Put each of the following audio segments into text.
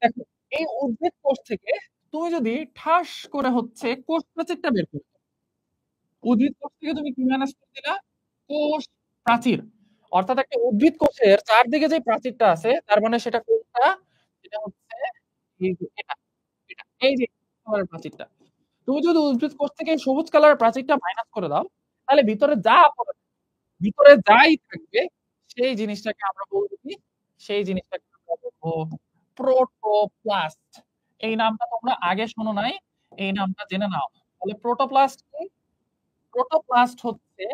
দেখো এই উদ্ভিদ কোষ থেকে তুমি যদি ঠাস করে হচ্ছে কোষ প্রাচীরটা বের করো, উদ্ভিদ কোষ থেকে তুমি কি ম্যানেজ করে দিলা? কোষ প্রাচীর। অর্থাৎ একটা উদ্ভিদ কোষের চারদিকে যে প্রাচীরটা আছে তার মানে সেটা কোনটা? সেটা হচ্ছে এই যে এটা, এই যে কালারের প্রাচীরটা। তুমি যদি উদ্ভিদ কোষ থেকে সবুজ কালারের প্রাচীরটা মাইনাস করে দাও, তাহলে ভিতরে যা পড়ে, ভিতরে যাই থাকবে সেই জিনিসটাকে আমরা বলবো কি? সেই জিনিসটাকে আমরা বলবো প্রোটোপ্লাস্ট। এই নামটা তোমরা আগে শোনো নাই, এই নামটা জেনে নাও। তাহলে প্রোটোপ্লাস্ট কি? প্রোটোপ্লাস্ট হচ্ছে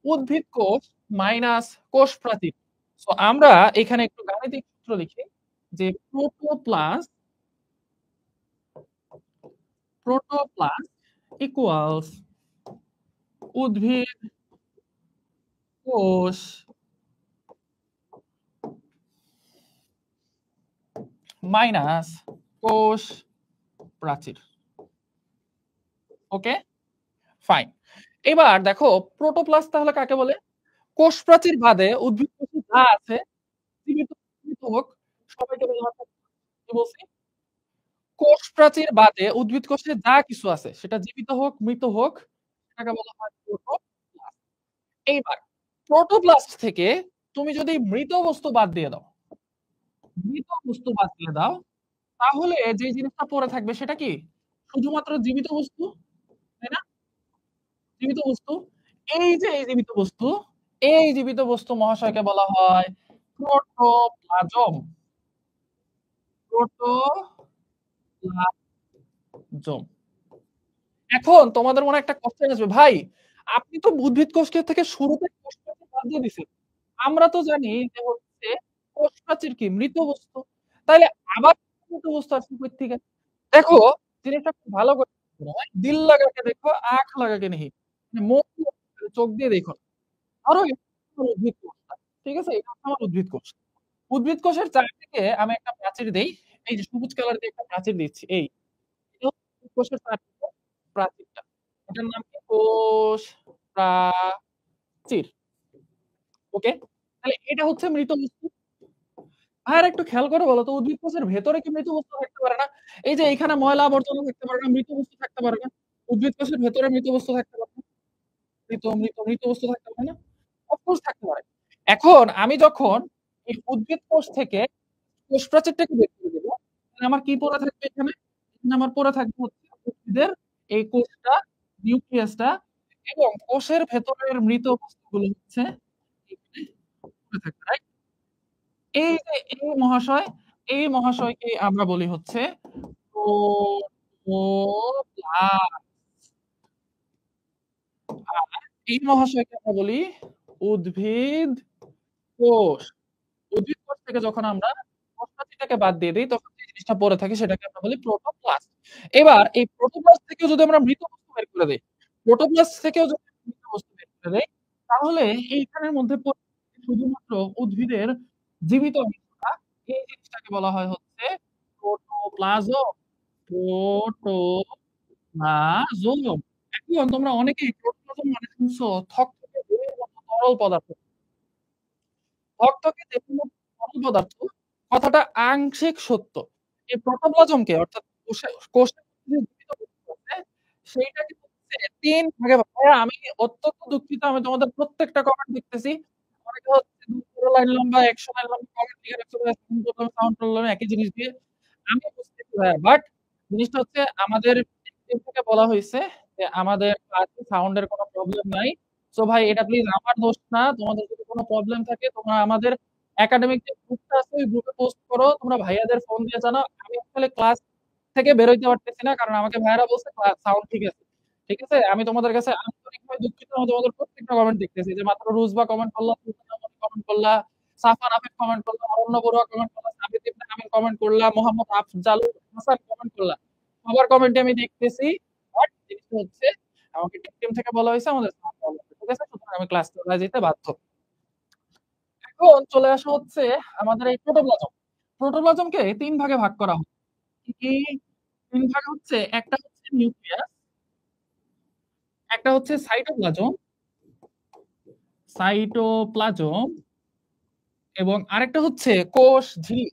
উদ্ভিদ কোষ মাইনাস কোষ প্রাচীর। সো আমরা এখানে একটু গাণিতিক সূত্র লিখি যে প্রোটোপ্লাস্ট ইকুয়ালস উদ্ভিদ কোষ মাইনাস কোষ প্রাচীর। ওকে, ফাইন। এবার দেখো প্রোটোপ্লাস্ট তাহলে কাকে বলে? কোষ প্রাচীর বাদে উদ্ভিদ কোষে যা আছে, জীবিত মৃত হোক, সবাইকে বলা হয়। কি বলছি? কোষ প্রাচীর বাদে উদ্ভিদ কোষে যা কিছু আছে সেটা জীবিত হোক মৃত হোক, সেটাকে বলা হয় প্রোটোপ্লাস্ট। এইবার প্রোটোপ্লাস্ট থেকে তুমি যদি মৃত বস্তু বাদ দিয়ে দাও, মৃত বস্তু বাদ দিয়ে দাও, তাহলে যে জিনিসটা পড়ে থাকবে সেটা কি? শুধুমাত্র জীবিত বস্তু, তাই না? জীবিত বস্তু। এই যে এই জীবিত বস্তু, এই জীবিত বস্তু মহাশয়কে বলা হয় প্রোটোপ্লাজম। প্রোটোপ্লাজম। এখন তোমাদের মনে একটা কোশ্চেন আসবে, ভাই আপনি তো উদ্ভিদ কোষকে থেকে শুরুতে কোষ প্রাচীর বাদ দিয়ে দিছেন। আমরা তো জানি যে হচ্ছে কোষ প্রাচীর কি? মৃত বস্তু। তাইলে আবার মৃত বস্তু আসছে কই থেকে? দেখো জিনিসটা খুব ভালো করে দিল লাগাকে দেখো, আঁখ লাগাকে নেহি। মানে মন দিয়ে, চোখ দিয়ে দেখো। ধরো এটা আমার উদ্ভিদ কোষটা, ঠিক আছে? এটা হচ্ছে আমার উদ্ভিদ কোষ। উদ্ভিদ কোষের চারদিকে আমি একটা প্রাচীর দেই, এই যে সবুজ কালার দিয়ে একটা প্রাচীর দিচ্ছি, এই এটা হচ্ছে উদ্ভিদ কোষের চারদিকে প্রাচীরটা। এটার নাম কি? কোষ প্রাচীর। ওকে, তাহলে এটা হচ্ছে মৃত বস্তু। আর একটু খেয়াল করে বলো তো, উদ্ভিদ কোষের ভেতরে কি মৃত বস্তু থাকতে পারে না? এই যে এখানে ময়লা আবর্জনা থাকতে পারে না, মৃত বস্তু থাকতে পারে না? উদ্ভিদ কোষের ভেতরে মৃত বস্তু থাকতে পারে না? মৃত মৃত মৃত বস্তু থাকতে পারে না? অফকোর্স থাকতে পারে। এখন আমি যখন এই উদ্ভিদ কোষ থেকে কোষ প্রাচীরটাকে বের করে দেবো, তাহলে আমার কি পড়ে থাকবে এখানে? এখানে আমার পড়ে থাকবে হচ্ছে উদ্ভিদের এই কোষটা, নিউক্লিয়াসটা, এবং কোষের ভেতরের মৃত বস্তুগুলো হচ্ছে এখানে পড়ে থাকবে, রাইট? এই যে এই মহাশয়কে আমরা বলি হচ্ছে প্রোটোপ্লাস্ট। আর এই মহাশয়কে আমরা বলি উদ্ভিদ কোষ। উদ্ভিদ কোষ থেকে যখন আমরা কোষ প্রাচীরটাকে বাদ দিয়ে দিই, তখন যে জিনিসটা পড়ে থাকে সেটাকে আমরা বলি প্রোটোপ্লাস্ট। এবার এই প্রোটোপ্লাস্ট থেকেও যদি আমরা মৃত বস্তু বের করে দেই, প্রোটোপ্লাস্ট থেকেও যদি আমরা মৃত বস্তু বের করে দেই, তাহলে এইখানের মধ্যে পড়ে থাকে শুধুমাত্র উদ্ভিদের জীবিত অংশটা। এই জিনিসটাকে বলা হয় হচ্ছে প্রোটোপ্লাজম। প্রোটোপ্লাজম। এখন তোমরা অনেকেই প্রোটোপ্লাজম মানে শুনছো থকথকে দেহের মতো তরল পদার্থ। থকথকে দেহের মতো তরল পদার্থ কথাটা আংশিক সত্য। এই প্রোটোপ্লাজমকে অর্থাৎ কোষের মধ্যে যে জীবিত বস্তু আছে সেইটা কিন্তু হচ্ছে ৩ ভাগে ভাগ। ভাইয়া আমি অত্যন্ত দুঃখিত, আমি তোমাদের প্রত্যেকটা কমেন্ট দেখতেছি। অনেকে হচ্ছে ২০০ লাইন লম্বা ১০০ লাইন লম্বা কমেন্ট লিখে রাখছো, সাউন্ড প্রবলেম একই জিনিস দিয়ে। আমি বুঝতেছি ভাইয়া, বাট জিনিসটা হচ্ছে আমাদের টিম থেকে বলা হয়েছে যে আমাদের ক্লাসে সাউন্ডের কোনো প্রবলেম নাই। সো ভাই এটা প্লিজ আমার দোষ না। তোমাদের যদি কোনো প্রবলেম থাকে তোমরা আমাদের একাডেমিক যে গ্রুপটা আছে ওই গ্রুপে পোস্ট করো, তোমরা ভাইয়াদের ফোন দিয়ে জানাও। আমি আসলে ক্লাস থেকে বের হইতে পারতেছি না, কারণ আমাকে ভাইয়ারা বলছে সাউন্ড ঠিক আছে। ঠিক আছে? আমি তোমাদের কাছে আন্তরিকভাবে দুঃখিত। আমি তোমাদের প্রত্যেকটা কমেন্ট দেখতেছি, যে মাত্র রুজবা কমেন্ট করলা, কমেন্ট করলা, সাফার আফিফ কমেন্ট করলা, অরণ্য বড়ুয়া কমেন্ট করলা, সাবিত ইবনে আমিন কমেন্ট করলা, মোহাম্মদ আফজালুল হাসান কমেন্ট করলা। সবার কমেন্টে আমি দেখতেছি। বাট জিনিসটা হচ্ছে আমাকে টিম থেকে বলা হয়েছে আমাদের সাউন্ড প্রবলেম। ঠিক আছে? সুতরাং আমি ক্লাস চলে যেতে বাধ্য। এখন চলে আসা হচ্ছে আমাদের এই প্রোটোপ্লাজম। প্রোটোপ্লাজমকে ৩ ভাগে ভাগ করা হয়। কি, কি? ৩ ভাগে হচ্ছে, একটা হচ্ছে নিউক্লিয়াস, একটা হচ্ছে সাইটোপ্লাজম, সাইটোপ্লাজম এবং আরেকটা হচ্ছে কোষ ঝিল্লি।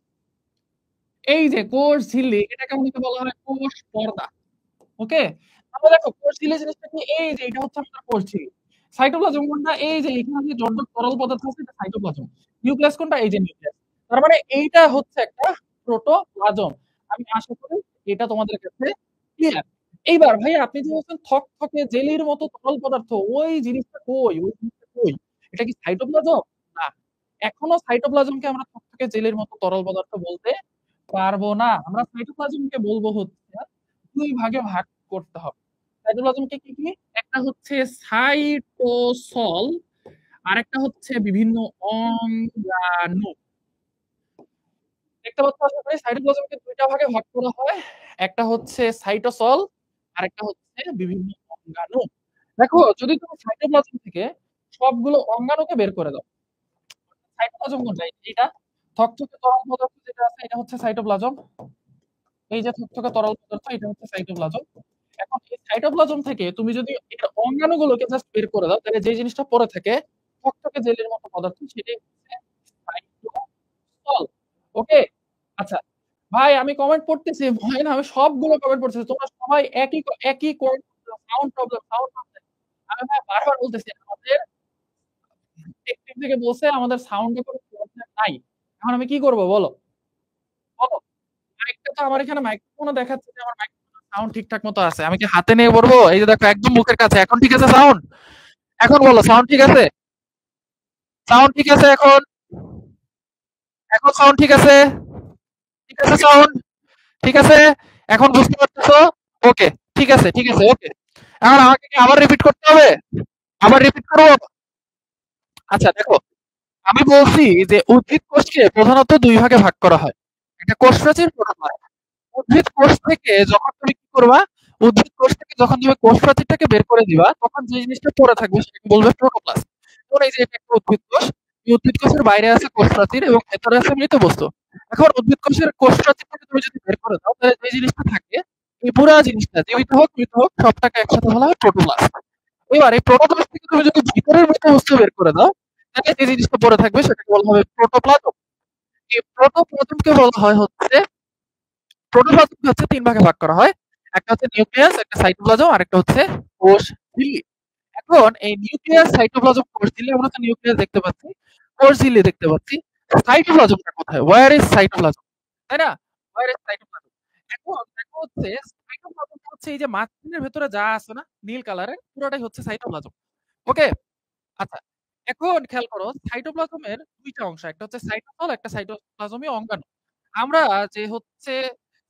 এই যে কোষ ঝিল্লি এটাকে অনেকে বলা হয় কোষ পর্দা। ওকে? তাহলে দেখো কোষ ঝিল্লি জিনিসটা কি? এই যে এটা হচ্ছে আমাদের কোষ ঝিল্লি। সাইটোপ্লাজম কোনটা? এই যে এখানে যে জড় তরল পদার্থ আছে এটা সাইটোপ্লাজম। নিউক্লিয়াস কোনটা? এই যে নিউক্লিয়াস। তার মানে এইটা হচ্ছে একটা প্রোটোপ্লাজম। আমি আশা করি এটা তোমাদের কাছে ক্লিয়ার। এইবার ভাই আপনি যে বলছেন থকথকে জেলির মতো তরল পদার্থ, ওই জিনিসটা কই? ওই জিনিসটা কই? এটা কি সাইটোপ্লাজম? না। এখনো সাইটোপ্লাজমকে আমরা থকথকে জেলির মতো তরল পদার্থ বলতে পারবো না। আমরা সাইটোপ্লাজমকে বলবো হচ্ছে ২ ভাগে ভাগ করতে হবে। সাইটোপ্লাজমকে কি? একটা হচ্ছে সাইটোসল, আরেকটা হচ্ছে বিভিন্ন অঙ্গাণু। দেখতে পাচ্ছ আশা করি সাইটোপ্লাজমকে ২ টা ভাগে ভাগ করা হয়। একটা হচ্ছে সাইটোসল, আরেকটা হচ্ছে বিভিন্ন অঙ্গাণু। দেখো যদি তুমি সাইটোপ্লাজম থেকে সবগুলো অঙ্গাণুকে বের করে দাও। সাইটোপ্লাজম কোনটা? এটা থকথকে তরল পদার্থ যেটা আছে এটা হচ্ছে সাইটোপ্লাজম। এই যে থকথকে তরল পদার্থ এটা হচ্ছে সাইটোপ্লাজম। এখন এই সাইটোপ্লাজম থেকে তুমি যদি এর অঙ্গাণুগুলোকে জাস্ট বের করে দাও তাহলে যে জিনিসটা পড়ে থাকে থকথকে জেলের মতো পদার্থ সেটাই হচ্ছে সাইটোসল। ওকে? আচ্ছা ভাই আমি কমেন্ট পড়তেছি ভয় না আমি সবগুলো কমেন্ট পড়তেছি তোমরা সবাই একই সাউন্ড প্রবলেম সাউন্ড প্রবলেম আমি ভাই বারবার বলতেছি আমাদের টেকনিক থেকে বলছে আমাদের সাউন্ডে কোনো প্রবলেম নাই এখন আমি কি করব বলো বলো মাইকটা তো আমার এখানে মাইক্রোফোনও দেখাচ্ছে যে আমার মাইক্রোফোনের সাউন্ড ঠিকঠাক মতো আছে আমি কি হাতে নিয়ে পড়বো এই যে দেখো একদম মুখের কাছে এখন ঠিক আছে সাউন্ড এখন বলো সাউন্ড ঠিক আছে সাউন্ড ঠিক আছে এখন এখন সাউন্ড ঠিক আছে ঠিক আছে সাউন্ড ঠিক আছে এখন বুঝতে পারতেছো ওকে ঠিক আছে ওকে এখন আমাকে কি আবার রিপিট করতে হবে আবার রিপিট করবো আচ্ছা দেখো আমি বলছি যে উদ্ভিদ কোষকে প্রধানত ২ ভাগে ভাগ করা হয় একটা কোষ প্রাচীর প্রোটোপ্লাস্ট উদ্ভিদ কোষ থেকে যখন তুমি কি করবা উদ্ভিদ কোষ থেকে যখন তুমি কোষ প্রাচীরটাকে বের করে দিবা তখন যে জিনিসটা পড়ে থাকবে সেটাকে বলবে প্রোটোপ্লাস্ট যেমন এই যে এটা একটা উদ্ভিদ কোষ এই উদ্ভিদ কোষের বাইরে আছে কোষ প্রাচীর এবং ভেতরে আছে মৃত বস্তু এখন উদ্ভিদ কোষের কোষ প্রাচীরটাকে তুমি যদি বের করে দাও তাহলে যে জিনিসটা থাকে এই পুরো জিনিসটা জীবিত হোক মৃত হোক সবটাকে একসাথে বলা হয় প্রোটোপ্লাস্ট এবার এই প্রোটোপ্লাস্ট থেকে তুমি যদি ভিতরের মৃত বস্তু বের করে দাও তাহলে যে জিনিসটা পড়ে থাকবে সেটাকে বলা হবে প্রোটোপ্লাজম এই প্রোটোপ্লাজমকে বলা হয় হচ্ছে প্রোটোপ্লাজমকে হচ্ছে ৩ ভাগে ভাগ করা হয়। একটা হচ্ছে নিউক্লিয়াস, একটা সাইটোপ্লাজম, আরেকটা হচ্ছে কোষ ঝিল্লি। এখন এই নিউক্লিয়াস, সাইটোপ্লাজম, কোষ ঝিল্লি আমরা তো নিউক্লিয়াস দেখতে পাচ্ছি, কোষ ঝিল্লি দেখতে পাচ্ছি। সাইটোপ্লাজমটা কোথায়? Where is cytoplasm? তাই না? Where is cytoplasm? এখন দেখো হচ্ছে সাইটোপ্লাজমটা হচ্ছে এই যে মাঝখানের ভেতরে যা আছে না নীল কালারের পুরোটাই হচ্ছে সাইটোপ্লাজম। ওকে? আচ্ছা। এখন খেয়াল করো সাইটোপ্লাজমের ২ টা অংশ। একটা হচ্ছে সাইটোসল, একটা সাইটোপ্লাজমীয় অঙ্গাণু। আমরা যে হচ্ছে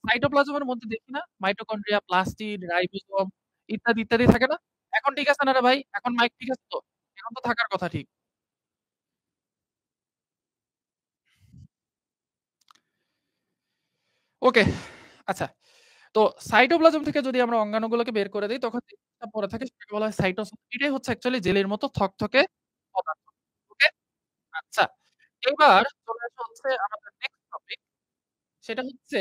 সাইটোপ্লাজমের মধ্যে দেখি না মাইটোকন্ড্রিয়া, প্লাস্টিড, রাইবোসোম ইত্যাদি, ইত্যাদি থাকে না? এখন ঠিক আছে না রে ভাই? এখন মাইক ঠিক আছে তো? এখন তো থাকার কথা ঠিক। ওকে। আচ্ছা। তো সাইটোপ্লাজম থেকে যদি আমরা অঙ্গাণুগুলোকে বের করে দেই তখন যে জিনিসটা পড়ে থাকে সেটাকে বলা হয় সাইটোসল। এটাই হচ্ছে অ্যাকচুয়ালি জেলের মতো থকথকে পদার্থ। ওকে? আচ্ছা। এবার চলে আসা হচ্ছে আমাদের নেক্সট টপিক। সেটা হচ্ছে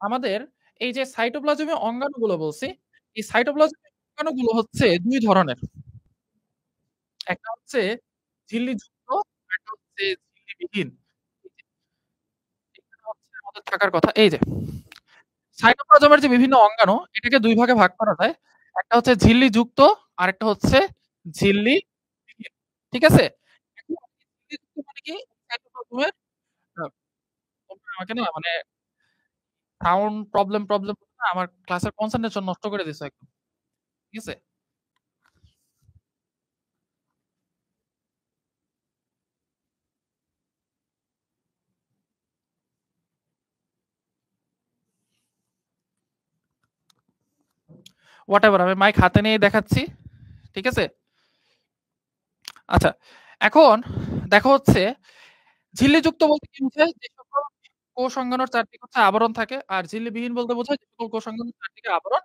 আমাদের এই যে সাইটোপ্লাজমীয় অঙ্গাণুগুলো বলছি, এই সাইটোপ্লাজমীয় অঙ্গাণুগুলো হচ্ছে ২ ধরনের। একটা হচ্ছে ঝিল্লিযুক্ত, আরেকটা হচ্ছে ঝিল্লিবিহীন। এই যে এখানে হচ্ছে আমাদের থাকার কথা এই যে সাইটোপ্লাজমের যে বিভিন্ন অঙ্গাণু এটাকে ২ ভাগে ভাগ করা যায়। একটা হচ্ছে ঝিল্লিযুক্ত, আরেকটা হচ্ছে ঝিল্লিবিহীন। ঠিক আছে? এখন ঝিল্লিযুক্ত মানে কি? সাইটোপ্লাজমের তোমরা আমাকে না মানে সাউন্ড প্রবলেম না আমার ক্লাসের কনসেন্ট্রেশন নষ্ট করে দিছো একদম। ঠিক আছে? হোয়াটএভার আমি মাইক হাতে নিয়েই দেখাচ্ছি। ঠিক আছে? আচ্ছা। এখন দেখো হচ্ছে ঝিল্লিযুক্ত বলতে কি বোঝায়? যে সকল কোষ অঙ্গাণুর চারদিকে হচ্ছে আবরণ থাকে। আর ঝিল্লিবিহীন বলতে বোঝায় যে সকল কোষ অঙ্গাণুর চারদিকে আবরণ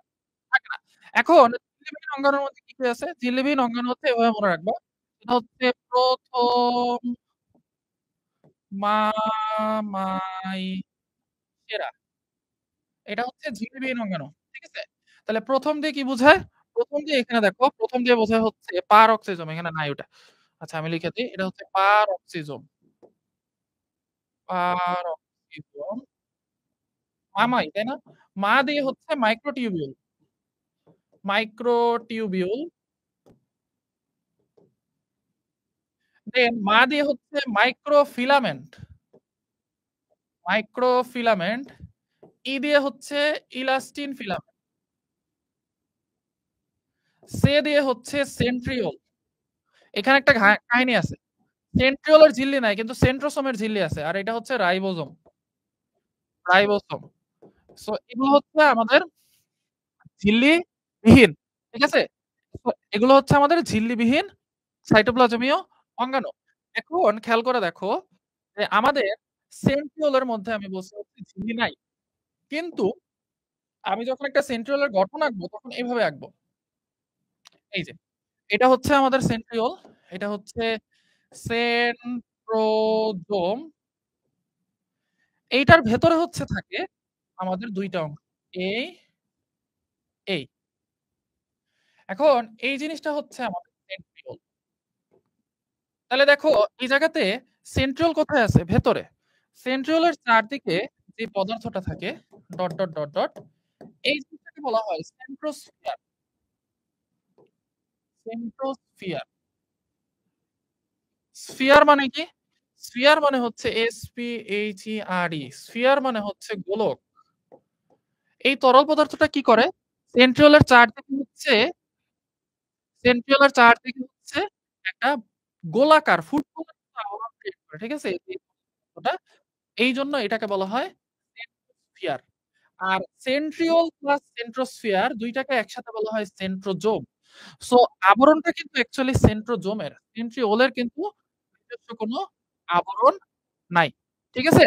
থাকে না। এখন ঝিল্লিবিহীন অঙ্গাণুর মধ্যে কি আছে? ঝিল্লিবিহীন অঙ্গাণু হচ্ছে এভাবে মনে রাখবা। এটা হচ্ছে ১ম মামাইসেরা। এটা হচ্ছে ঝিল্লিবিহীন অঙ্গাণু। ঠিক আছে? তাহলে ১ম দিয়ে কি বোঝায়? ১ম দিয়ে এখানে দেখো ১ম দিয়ে বোঝায় হচ্ছে পারঅক্সিজম এখানে নাই ওটা। আচ্ছা আমি লিখে দেই। এটা হচ্ছে পারঅক্সিজম। পারঅক্সিজম মামাই, তাই না? মা দিয়ে হচ্ছে মাইক্রোটিউবিউল। মাইক্রোটিউবিউল। দেন মা দিয়ে হচ্ছে মাইক্রোফিলামেন্ট। মাইক্রোফিলামেন্ট। ই দিয়ে হচ্ছে ইলাস্টিন ফিলামেন্ট। সে দিয়ে হচ্ছে সেন্ট্রিওল। এখানে একটা কাহিনী আছে। সেন্ট্রিওলের ঝিল্লি নাই কিন্তু সেন্ট্রোসোমের ঝিল্লি আছে। আর এটা হচ্ছে রাইবোজোম। রাইবোসোম। সো এগুলো হচ্ছে আমাদের ঝিল্লিবিহীন। ঠিক আছে? তো এগুলো হচ্ছে আমাদের ঝিল্লিবিহীন সাইটোপ্লাজমীয় অঙ্গাণু। এখন খেয়াল করে দেখো যে আমাদের সেন্ট্রিওলের মধ্যে আমি বলছি হচ্ছে ঝিল্লি নাই। কিন্তু আমি যখন একটা সেন্ট্রিওলের গঠন আঁকবো তখন এভাবে আঁকবো। এই যে এটা হচ্ছে আমাদের সেন্ট্রিওল, এটা হচ্ছে সেন্ট্রোজোম। এইটার ভেতরে হচ্ছে থাকে আমাদের ২ টা অংশ। এই, এই। এখন এই জিনিসটা হচ্ছে আমাদের সেন্ট্রিওল। তাহলে দেখো এই জায়গাতে সেন্ট্রিওল কোথায় আছে? ভেতরে। সেন্ট্রিওলের চারদিকে যে পদার্থটা থাকে ডট, ডট, ডট, ডট এই জিনিসটাকে বলা হয় সেন্ট্রোস্ফিয়ার। সেন্ট্রোস্ফিয়ার। স্ফিয়ার মানে কি? স্ফিয়ার মানে হচ্ছে SPHERE। স্ফিয়ার মানে হচ্ছে গোলক। এই তরল পদার্থটা কি করে? সেন্ট্রিওলের চারদিকে হচ্ছে সেন্ট্রিওলের চারদিকে হচ্ছে একটা গোলাকার ফুটবলের মতো আবরণ ক্রিয়েট করে। ঠিক আছে? এই পদার্থটা এইজন্য এটাকে বলা হয় সেন্ট্রোস্ফিয়ার। আর সেন্ট্রিওল প্লাস সেন্ট্রোস্ফিয়ার ২ টাকে একসাথে বলা হয় সেন্ট্রোজোম। সো আবরণটা কিন্তু অ্যাকচুয়ালি সেন্ট্রোজোমের। সেন্ট্রিওলের কিন্তু নিজস্ব কোনো আবরণ নাই। ঠিক আছে?